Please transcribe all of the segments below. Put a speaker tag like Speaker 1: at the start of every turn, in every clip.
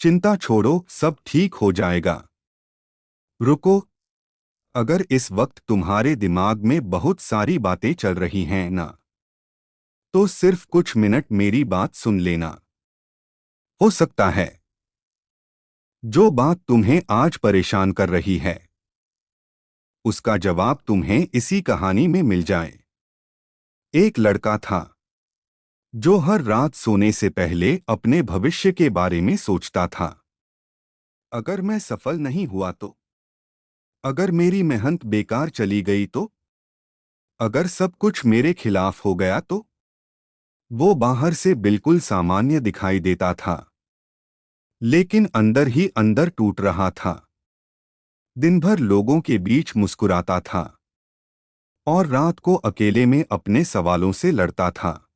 Speaker 1: चिंता छोड़ो, सब ठीक हो जाएगा। रुको, अगर इस वक्त तुम्हारे दिमाग में बहुत सारी बातें चल रही हैं ना, तो सिर्फ कुछ मिनट मेरी बात सुन लेना। हो सकता है जो बात तुम्हें आज परेशान कर रही है, उसका जवाब तुम्हें इसी कहानी में मिल जाए। एक लड़का था जो हर रात सोने से पहले अपने भविष्य के बारे में सोचता था। अगर मैं सफल नहीं हुआ तो, अगर मेरी मेहनत बेकार चली गई तो, अगर सब कुछ मेरे खिलाफ हो गया तो। वो बाहर से बिल्कुल सामान्य दिखाई देता था, लेकिन अंदर ही अंदर टूट रहा था। दिन भर लोगों के बीच मुस्कुराता था और रात को अकेले में अपने सवालों से लड़ता था।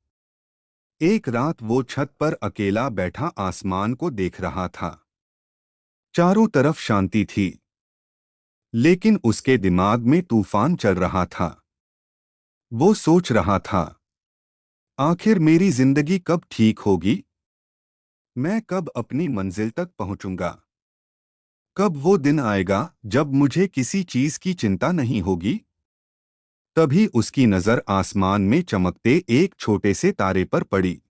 Speaker 1: एक रात वो छत पर अकेला बैठा आसमान को देख रहा था। चारों तरफ शांति थी, लेकिन उसके दिमाग में तूफान चल रहा था। वो सोच रहा था, आखिर मेरी जिंदगी कब ठीक होगी? मैं कब अपनी मंजिल तक पहुंचूंगा? कब वो दिन आएगा जब मुझे किसी चीज की चिंता नहीं होगी? तभी उसकी नजर आसमान में चमकते एक छोटे से तारे पर पड़ी।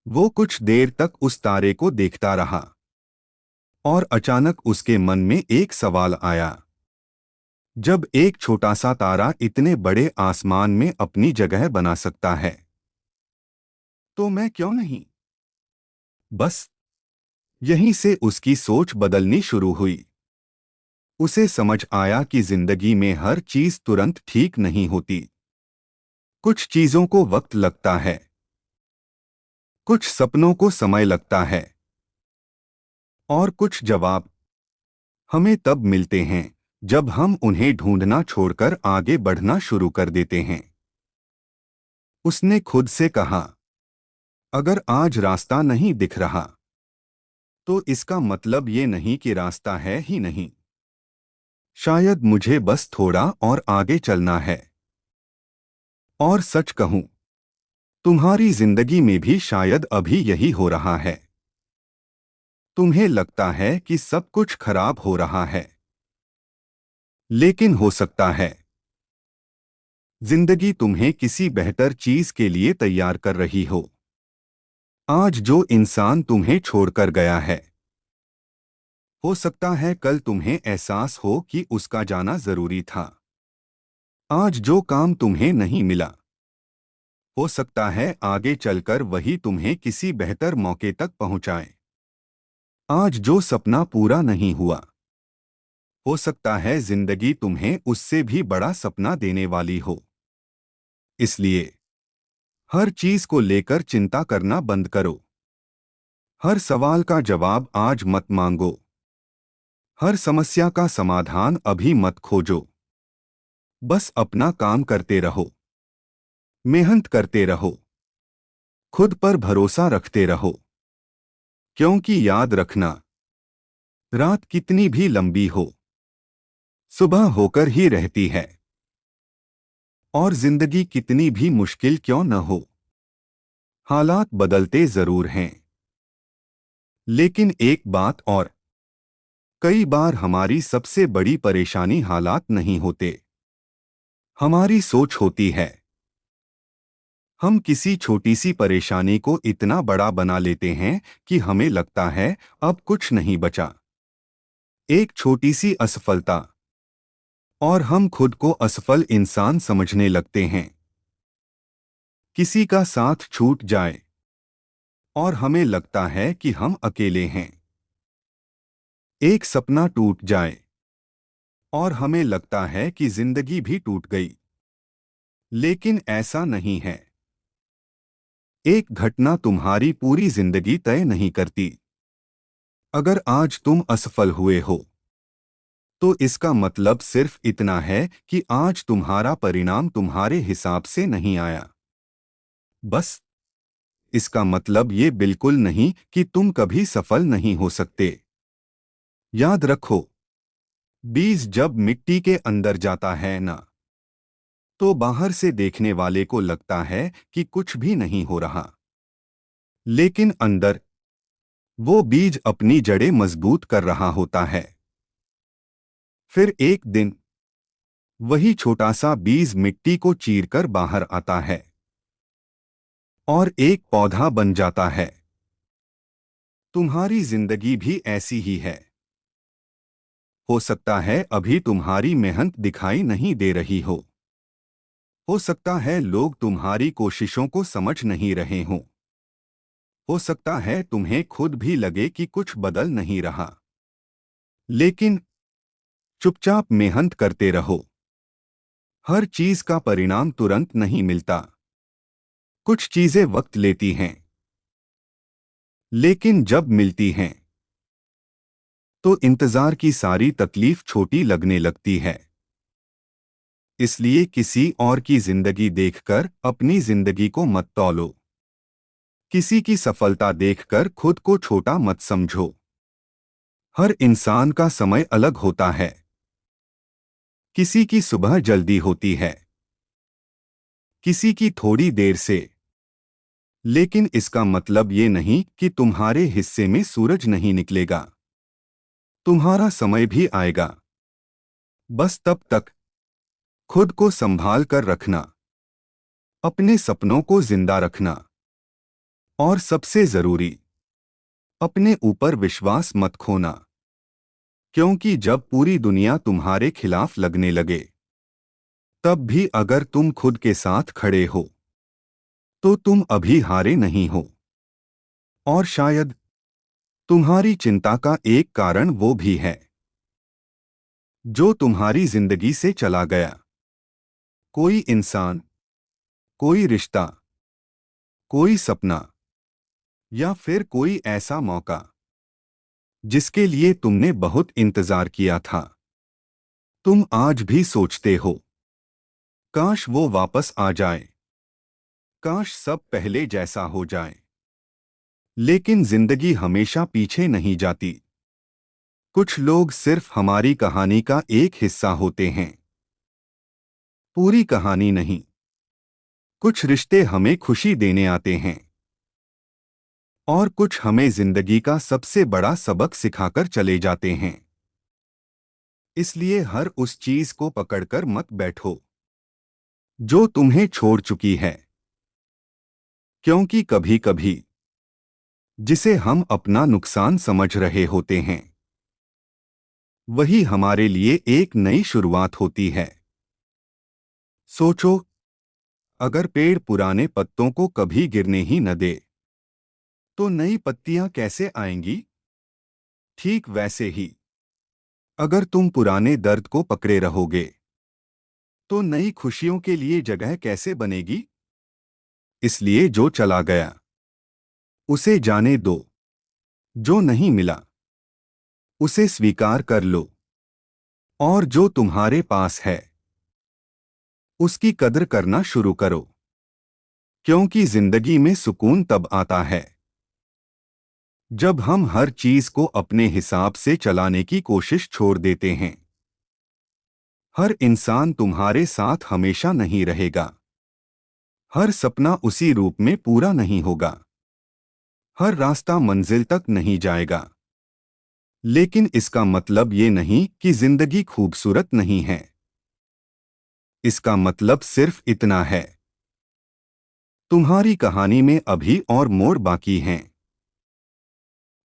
Speaker 1: वो कुछ देर तक उस तारे को देखता रहा और अचानक उसके मन में एक सवाल आया। जब एक छोटा सा तारा इतने बड़े आसमान में अपनी जगह बना सकता है, तो मैं क्यों नहीं? बस यहीं से उसकी सोच बदलनी शुरू हुई। उसे समझ आया कि जिंदगी में हर चीज तुरंत ठीक नहीं होती। कुछ चीजों को वक्त लगता है, कुछ सपनों को समय लगता है, और कुछ जवाब हमें तब मिलते हैं जब हम उन्हें ढूंढना छोड़कर आगे बढ़ना शुरू कर देते हैं। उसने खुद से कहा, अगर आज रास्ता नहीं दिख रहा, तो इसका मतलब ये नहीं कि रास्ता है ही नहीं। शायद मुझे बस थोड़ा और आगे चलना है। और सच कहूं, तुम्हारी जिंदगी में भी शायद अभी यही हो रहा है। तुम्हें लगता है कि सब कुछ खराब हो रहा है, लेकिन हो सकता है जिंदगी तुम्हें किसी बेहतर चीज के लिए तैयार कर रही हो। आज जो इंसान तुम्हें छोड़कर गया है, हो सकता है कल तुम्हें एहसास हो कि उसका जाना जरूरी था। आज जो काम तुम्हें नहीं मिला, हो सकता है आगे चलकर वही तुम्हें किसी बेहतर मौके तक पहुंचाए। आज जो सपना पूरा नहीं हुआ, हो सकता है जिंदगी तुम्हें उससे भी बड़ा सपना देने वाली हो। इसलिए हर चीज को लेकर चिंता करना बंद करो। हर सवाल का जवाब आज मत मांगो। हर समस्या का समाधान अभी मत खोजो। बस अपना काम करते रहो, मेहनत करते रहो, खुद पर भरोसा रखते रहो। क्योंकि याद रखना, रात कितनी भी लंबी हो, सुबह होकर ही रहती है। और जिंदगी कितनी भी मुश्किल क्यों न हो, हालात बदलते जरूर हैं, लेकिन एक बात और, कई बार हमारी सबसे बड़ी परेशानी हालात नहीं होते, हमारी सोच होती है। हम किसी छोटी सी परेशानी को इतना बड़ा बना लेते हैं कि हमें लगता है अब कुछ नहीं बचा। एक छोटी सी असफलता और हम खुद को असफल इंसान समझने लगते हैं। किसी का साथ छूट जाए और हमें लगता है कि हम अकेले हैं। एक सपना टूट जाए और हमें लगता है कि जिंदगी भी टूट गई। लेकिन ऐसा नहीं है। एक घटना तुम्हारी पूरी जिंदगी तय नहीं करती। अगर आज तुम असफल हुए हो, तो इसका मतलब सिर्फ इतना है कि आज तुम्हारा परिणाम तुम्हारे हिसाब से नहीं आया। बस इसका मतलब ये बिल्कुल नहीं कि तुम कभी सफल नहीं हो सकते। याद रखो, बीज जब मिट्टी के अंदर जाता है ना, तो बाहर से देखने वाले को लगता है कि कुछ भी नहीं हो रहा। लेकिन अंदर वो बीज अपनी जड़ें मजबूत कर रहा होता है। फिर एक दिन वही छोटा सा बीज मिट्टी को चीरकर बाहर आता है और एक पौधा बन जाता है। तुम्हारी जिंदगी भी ऐसी ही है। हो सकता है अभी तुम्हारी मेहनत दिखाई नहीं दे रही हो सकता है लोग तुम्हारी कोशिशों को समझ नहीं रहे हों। हो सकता है तुम्हें खुद भी लगे कि कुछ बदल नहीं रहा। लेकिन चुपचाप मेहनत करते रहो। हर चीज का परिणाम तुरंत नहीं मिलता। कुछ चीजें वक्त लेती हैं, लेकिन जब मिलती हैं तो इंतजार की सारी तकलीफ छोटी लगने लगती है। इसलिए किसी और की जिंदगी देखकर अपनी जिंदगी को मत तौलो। किसी की सफलता देखकर खुद को छोटा मत समझो। हर इंसान का समय अलग होता है। किसी की सुबह जल्दी होती है, किसी की थोड़ी देर से। लेकिन इसका मतलब ये नहीं कि तुम्हारे हिस्से में सूरज नहीं निकलेगा। तुम्हारा समय भी आएगा। बस तब तक खुद को संभाल कर रखना, अपने सपनों को जिंदा रखना और सबसे जरूरी, अपने ऊपर विश्वास मत खोना। क्योंकि जब पूरी दुनिया तुम्हारे खिलाफ लगने लगे, तब भी अगर तुम खुद के साथ खड़े हो तो तुम अभी हारे नहीं हो। और शायद तुम्हारी चिंता का एक कारण वो भी है जो तुम्हारी जिंदगी से चला गया। कोई इंसान, कोई रिश्ता, कोई सपना या फिर कोई ऐसा मौका जिसके लिए तुमने बहुत इंतजार किया था। तुम आज भी सोचते हो, काश वो वापस आ जाए, काश सब पहले जैसा हो जाए। लेकिन जिंदगी हमेशा पीछे नहीं जाती। कुछ लोग सिर्फ हमारी कहानी का एक हिस्सा होते हैं, पूरी कहानी नहीं। कुछ रिश्ते हमें खुशी देने आते हैं और कुछ हमें जिंदगी का सबसे बड़ा सबक सिखाकर चले जाते हैं। इसलिए हर उस चीज को पकड़कर मत बैठो जो तुम्हें छोड़ चुकी है। क्योंकि कभी कभी जिसे हम अपना नुकसान समझ रहे होते हैं, वही हमारे लिए एक नई शुरुआत होती है। सोचो, अगर पेड़ पुराने पत्तों को कभी गिरने ही न दे तो नई पत्तियां कैसे आएंगी? ठीक वैसे ही अगर तुम पुराने दर्द को पकड़े रहोगे तो नई खुशियों के लिए जगह कैसे बनेगी? इसलिए जो चला गया उसे जाने दो। जो नहीं मिला उसे स्वीकार कर लो और जो तुम्हारे पास है उसकी कदर करना शुरू करो। क्योंकि जिंदगी में सुकून तब आता है जब हम हर चीज को अपने हिसाब से चलाने की कोशिश छोड़ देते हैं। हर इंसान तुम्हारे साथ हमेशा नहीं रहेगा। हर सपना उसी रूप में पूरा नहीं होगा। हर रास्ता मंजिल तक नहीं जाएगा। लेकिन इसका मतलब ये नहीं कि जिंदगी खूबसूरत नहीं है। इसका मतलब सिर्फ इतना है, तुम्हारी कहानी में अभी और मोड़ बाकी हैं।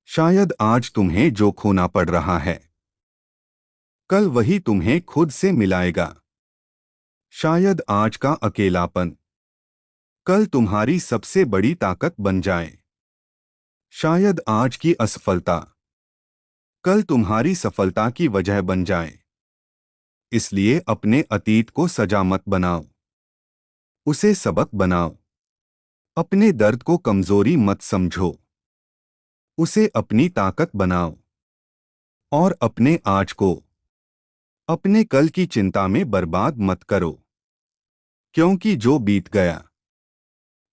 Speaker 1: शायद आज तुम्हें जो खोना पड़ रहा है, कल वही तुम्हें खुद से मिलाएगा। शायद आज का अकेलापन कल तुम्हारी सबसे बड़ी ताकत बन जाए। शायद आज की असफलता कल तुम्हारी सफलता की वजह बन जाए। इसलिए अपने अतीत को सजा मत बनाओ, उसे सबक बनाओ। अपने दर्द को कमजोरी मत समझो, उसे अपनी ताकत बनाओ। और अपने आज को अपने कल की चिंता में बर्बाद मत करो। क्योंकि जो बीत गया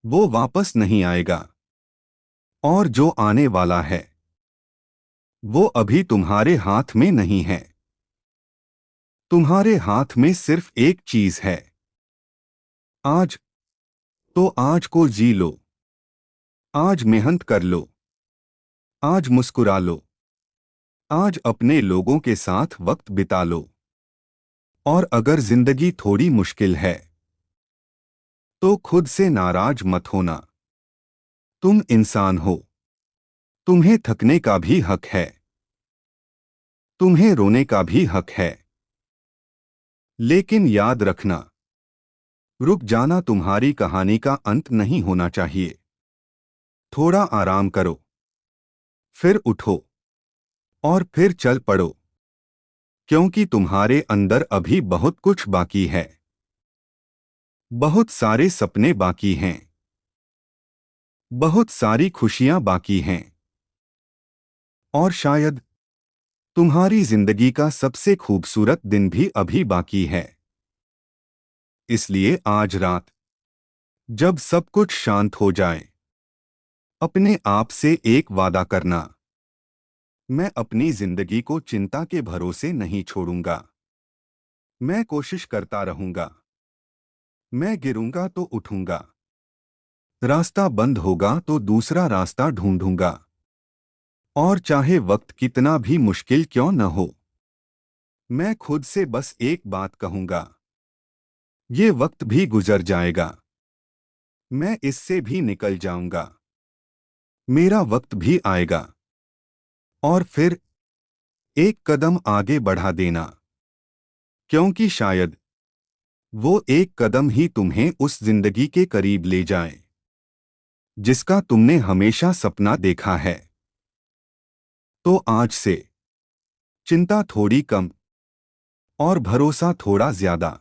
Speaker 1: वो वापस नहीं आएगा और जो आने वाला है वो अभी तुम्हारे हाथ में नहीं है। तुम्हारे हाथ में सिर्फ एक चीज है, आज। तो आज को जी लो, आज मेहनत कर लो, आज मुस्कुरा लो। आज अपने लोगों के साथ वक्त बिता लो। और अगर जिंदगी थोड़ी मुश्किल है तो खुद से नाराज मत होना। तुम इंसान हो। तुम्हें थकने का भी हक है। तुम्हें रोने का भी हक है। लेकिन याद रखना, रुक जाना तुम्हारी कहानी का अंत नहीं होना चाहिए। थोड़ा आराम करो, फिर उठो और फिर चल पड़ो, क्योंकि तुम्हारे अंदर अभी बहुत कुछ बाकी है। बहुत सारे सपने बाकी हैं। बहुत सारी खुशियां बाकी हैं। और शायद तुम्हारी जिंदगी का सबसे खूबसूरत दिन भी अभी बाकी है। इसलिए आज रात, जब सब कुछ शांत हो जाए, अपने आप से एक वादा करना। मैं अपनी जिंदगी को चिंता के भरोसे नहीं छोड़ूंगा। मैं कोशिश करता रहूंगा। मैं गिरूंगा तो उठूंगा। रास्ता बंद होगा तो दूसरा रास्ता ढूंढूंगा। और चाहे वक्त कितना भी मुश्किल क्यों न हो, मैं खुद से बस एक बात कहूंगा, ये वक्त भी गुजर जाएगा। मैं इससे भी निकल जाऊंगा। मेरा वक्त भी आएगा। और फिर एक कदम आगे बढ़ा देना, क्योंकि शायद वो एक कदम ही तुम्हें उस जिंदगी के करीब ले जाए जिसका तुमने हमेशा सपना देखा है। तो आज से चिंता थोड़ी कम और भरोसा थोड़ा ज्यादा,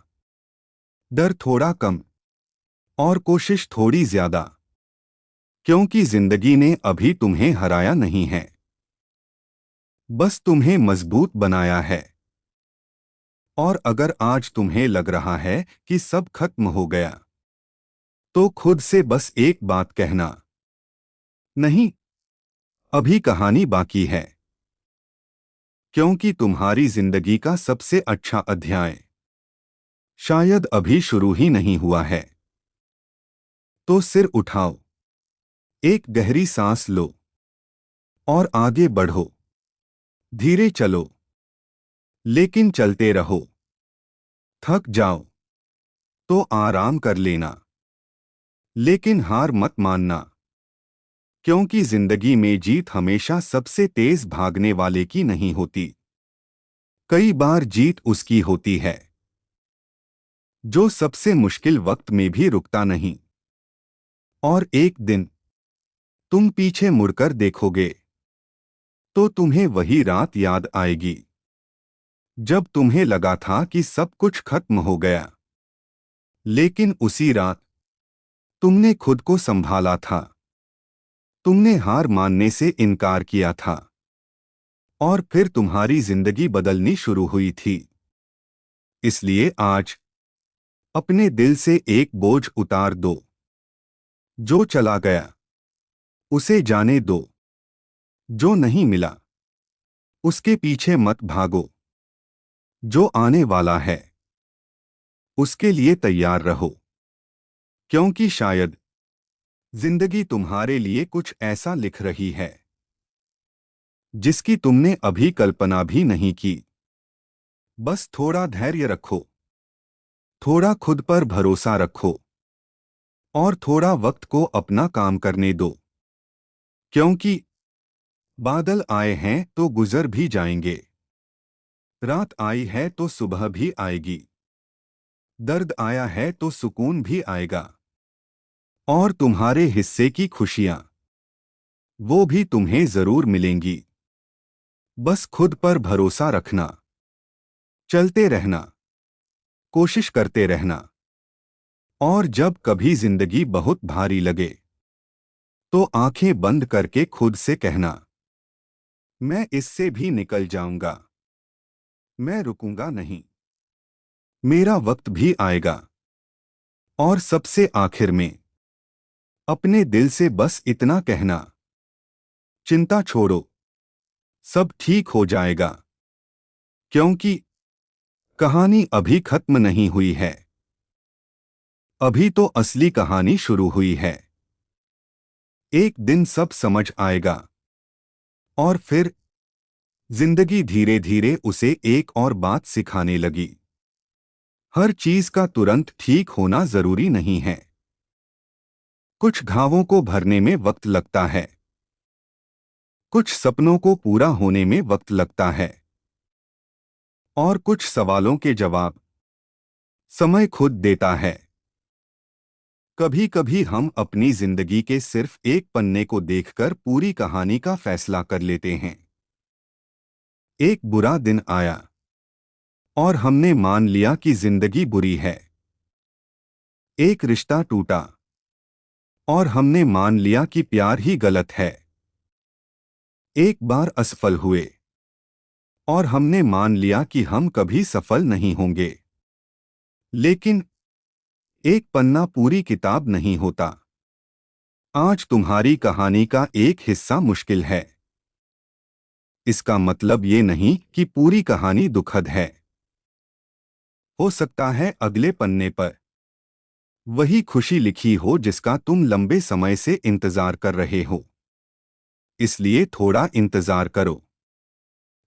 Speaker 1: डर थोड़ा कम और कोशिश थोड़ी ज्यादा, क्योंकि जिंदगी ने अभी तुम्हें हराया नहीं है, बस तुम्हें मजबूत बनाया है। और अगर आज तुम्हें लग रहा है कि सब खत्म हो गया, तो खुद से बस एक बात कहना, नहीं, अभी कहानी बाकी है। क्योंकि तुम्हारी जिंदगी का सबसे अच्छा अध्याय शायद अभी शुरू ही नहीं हुआ है। तो सिर उठाओ, एक गहरी सांस लो और आगे बढ़ो। धीरे चलो, लेकिन चलते रहो। थक जाओ तो आराम कर लेना, लेकिन हार मत मानना, क्योंकि जिंदगी में जीत हमेशा सबसे तेज भागने वाले की नहीं होती। कई बार जीत उसकी होती है जो सबसे मुश्किल वक्त में भी रुकता नहीं। और एक दिन तुम पीछे मुड़कर देखोगे तो तुम्हें वही रात याद आएगी जब तुम्हें लगा था कि सब कुछ खत्म हो गया, लेकिन उसी रात तुमने खुद को संभाला था। तुमने हार मानने से इनकार किया था और फिर तुम्हारी जिंदगी बदलनी शुरू हुई थी। इसलिए आज अपने दिल से एक बोझ उतार दो। जो चला गया उसे जाने दो। जो नहीं मिला उसके पीछे मत भागो। जो आने वाला है उसके लिए तैयार रहो, क्योंकि शायद जिंदगी तुम्हारे लिए कुछ ऐसा लिख रही है जिसकी तुमने अभी कल्पना भी नहीं की। बस थोड़ा धैर्य रखो, थोड़ा खुद पर भरोसा रखो और थोड़ा वक्त को अपना काम करने दो, क्योंकि बादल आए हैं तो गुजर भी जाएंगे। रात आई है तो सुबह भी आएगी। दर्द आया है तो सुकून भी आएगा। और तुम्हारे हिस्से की खुशियां, वो भी तुम्हें जरूर मिलेंगी। बस खुद पर भरोसा रखना, चलते रहना, कोशिश करते रहना। और जब कभी जिंदगी बहुत भारी लगे तो आंखें बंद करके खुद से कहना, मैं इससे भी निकल जाऊंगा। मैं रुकूंगा नहीं। मेरा वक्त भी आएगा। और सबसे आखिर में अपने दिल से बस इतना कहना, चिंता छोड़ो, सब ठीक हो जाएगा। क्योंकि कहानी अभी खत्म नहीं हुई है। अभी तो असली कहानी शुरू हुई है। एक दिन सब समझ आएगा। और फिर जिंदगी धीरे धीरे उसे एक और बात सिखाने लगी। हर चीज का तुरंत ठीक होना जरूरी नहीं है। कुछ घावों को भरने में वक्त लगता है, कुछ सपनों को पूरा होने में वक्त लगता है, और कुछ सवालों के जवाब समय खुद देता है। कभी कभी हम अपनी जिंदगी के सिर्फ एक पन्ने को देखकर पूरी कहानी का फैसला कर लेते हैं। एक बुरा दिन आया और हमने मान लिया कि जिंदगी बुरी है। एक रिश्ता टूटा और हमने मान लिया कि प्यार ही गलत है। एक बार असफल हुए और हमने मान लिया कि हम कभी सफल नहीं होंगे। लेकिन एक पन्ना पूरी किताब नहीं होता। आज तुम्हारी कहानी का एक हिस्सा मुश्किल है। इसका मतलब ये नहीं कि पूरी कहानी दुखद है। हो सकता है अगले पन्ने पर वही खुशी लिखी हो जिसका तुम लंबे समय से इंतजार कर रहे हो। इसलिए थोड़ा इंतजार करो,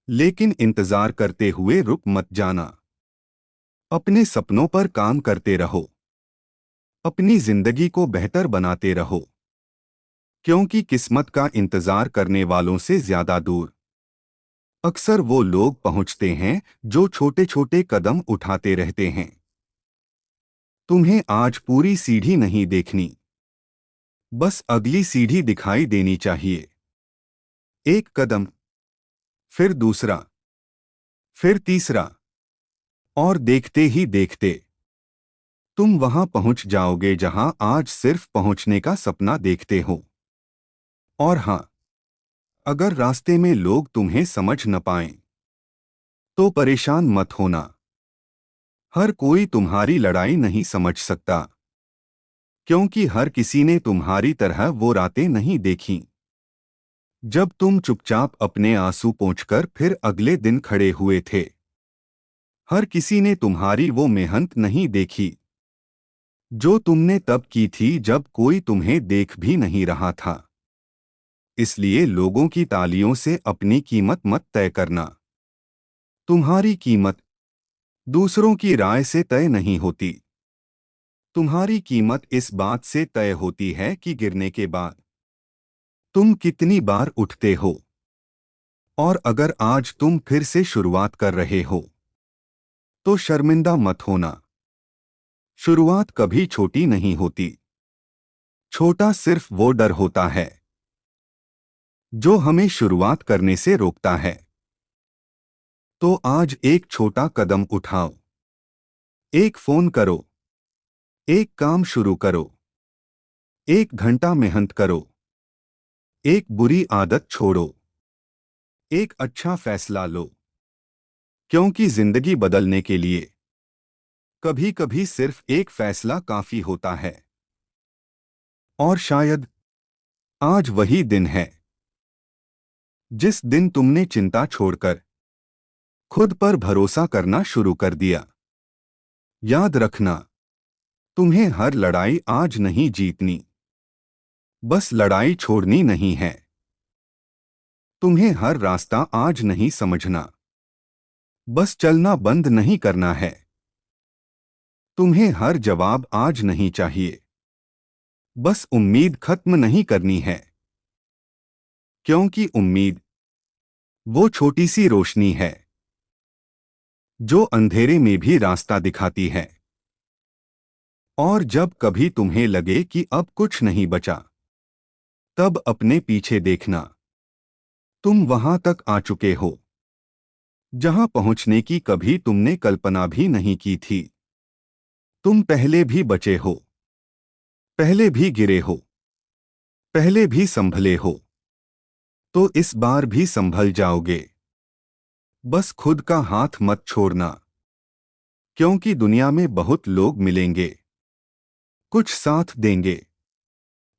Speaker 1: लेकिन इंतजार करते हुए रुक मत जाना। अपने सपनों पर काम करते रहो, अपनी जिंदगी को बेहतर बनाते रहो, क्योंकि किस्मत का इंतजार करने वालों से ज्यादा दूर अक्सर वो लोग पहुंचते हैं जो छोटे छोटे कदम उठाते रहते हैं। तुम्हें आज पूरी सीढ़ी नहीं देखनी, बस अगली सीढ़ी दिखाई देनी चाहिए। एक कदम, फिर दूसरा, फिर तीसरा, और देखते ही देखते तुम वहां पहुंच जाओगे जहां आज सिर्फ पहुंचने का सपना देखते हो। और हां, अगर रास्ते में लोग तुम्हें समझ न पाएं, तो परेशान मत होना। हर कोई तुम्हारी लड़ाई नहीं समझ सकता, क्योंकि हर किसी ने तुम्हारी तरह वो रातें नहीं देखीं जब तुम चुपचाप अपने आंसू पोंछकर फिर अगले दिन खड़े हुए थे। हर किसी ने तुम्हारी वो मेहनत नहीं देखी जो तुमने तब की थी जब कोई तुम्हें देख भी नहीं रहा था। इसलिए लोगों की तालियों से अपनी कीमत मत तय करना। तुम्हारी कीमत दूसरों की राय से तय नहीं होती। तुम्हारी कीमत इस बात से तय होती है कि गिरने के बाद तुम कितनी बार उठते हो। और अगर आज तुम फिर से शुरुआत कर रहे हो, तो शर्मिंदा मत होना। शुरुआत कभी छोटी नहीं होती। छोटा सिर्फ वो डर होता है जो हमें शुरुआत करने से रोकता है। तो आज एक छोटा कदम उठाओ, एक फोन करो, एक काम शुरू करो, एक घंटा मेहनत करो, एक बुरी आदत छोड़ो, एक अच्छा फैसला लो। क्योंकि जिंदगी बदलने के लिए कभी कभी सिर्फ एक फैसला काफी होता है। और शायद आज वही दिन है जिस दिन तुमने चिंता छोड़कर खुद पर भरोसा करना शुरू कर दिया। याद रखना, तुम्हें हर लड़ाई आज नहीं जीतनी, बस लड़ाई छोड़नी नहीं है। तुम्हें हर रास्ता आज नहीं समझना, बस चलना बंद नहीं करना है। तुम्हें हर जवाब आज नहीं चाहिए, बस उम्मीद खत्म नहीं करनी है। क्योंकि उम्मीद वो छोटी सी रोशनी है जो अंधेरे में भी रास्ता दिखाती है। और जब कभी तुम्हें लगे कि अब कुछ नहीं बचा, तब अपने पीछे देखना। तुम वहां तक आ चुके हो जहां पहुंचने की कभी तुमने कल्पना भी नहीं की थी। तुम पहले भी बचे हो, पहले भी गिरे हो, पहले भी संभले हो, तो इस बार भी संभल जाओगे। बस खुद का हाथ मत छोड़ना, क्योंकि दुनिया में बहुत लोग मिलेंगे। कुछ साथ देंगे,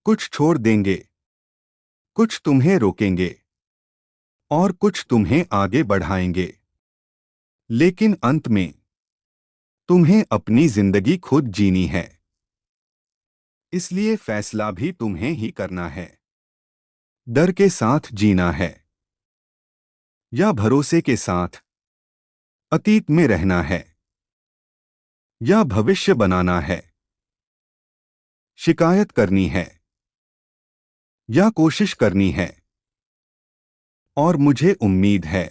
Speaker 1: कुछ छोड़ देंगे, कुछ तुम्हें रोकेंगे, और कुछ तुम्हें आगे बढ़ाएंगे। लेकिन अंत में तुम्हें अपनी जिंदगी खुद जीनी है। इसलिए फैसला भी तुम्हें ही करना है। डर के साथ जीना है, या भरोसे के साथ अतीत में रहना है, या भविष्य बनाना है, शिकायत करनी है, या कोशिश करनी है। और मुझे उम्मीद है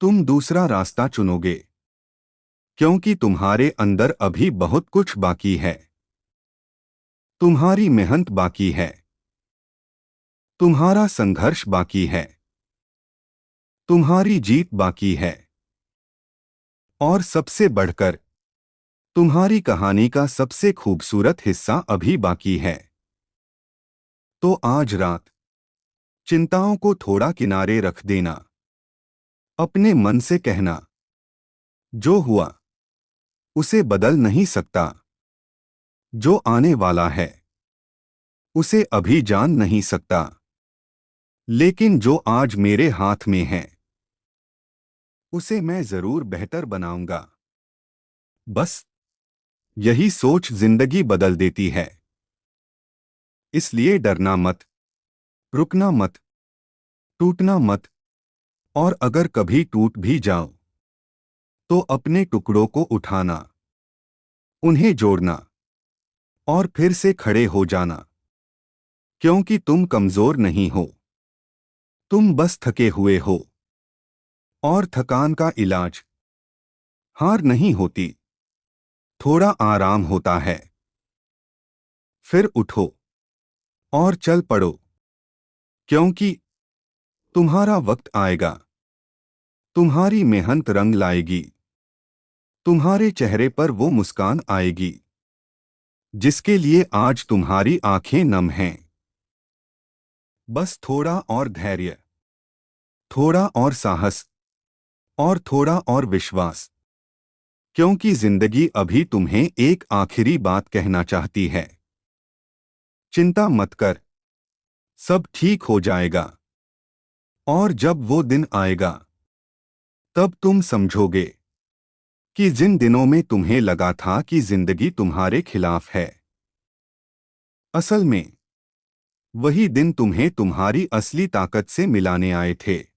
Speaker 1: तुम दूसरा रास्ता चुनोगे, क्योंकि तुम्हारे अंदर अभी बहुत कुछ बाकी है। तुम्हारी मेहनत बाकी है, तुम्हारा संघर्ष बाकी है, तुम्हारी जीत बाकी है, और सबसे बढ़कर तुम्हारी कहानी का सबसे खूबसूरत हिस्सा अभी बाकी है। तो आज रात चिंताओं को थोड़ा किनारे रख देना। अपने मन से कहना, जो हुआ उसे बदल नहीं सकता, जो आने वाला है उसे अभी जान नहीं सकता, लेकिन जो आज मेरे हाथ में है उसे मैं जरूर बेहतर बनाऊंगा। बस यही सोच जिंदगी बदल देती है। इसलिए डरना मत, रुकना मत, टूटना मत, और अगर कभी टूट भी जाओ तो अपने टुकड़ों को उठाना, उन्हें जोड़ना और फिर से खड़े हो जाना, क्योंकि तुम कमजोर नहीं हो, तुम बस थके हुए हो। और थकान का इलाज हार नहीं होती, थोड़ा आराम होता है। फिर उठो और चल पड़ो, क्योंकि तुम्हारा वक्त आएगा, तुम्हारी मेहनत रंग लाएगी, तुम्हारे चेहरे पर वो मुस्कान आएगी जिसके लिए आज तुम्हारी आंखें नम हैं। बस थोड़ा और धैर्य, थोड़ा और साहस, और थोड़ा और विश्वास, क्योंकि जिंदगी अभी तुम्हें एक आखिरी बात कहना चाहती है। चिंता मत कर, सब ठीक हो जाएगा। और जब वो दिन आएगा तब तुम समझोगे कि जिन दिनों में तुम्हें लगा था कि जिंदगी तुम्हारे खिलाफ है, असल में वही दिन तुम्हें तुम्हारी असली ताकत से मिलाने आए थे।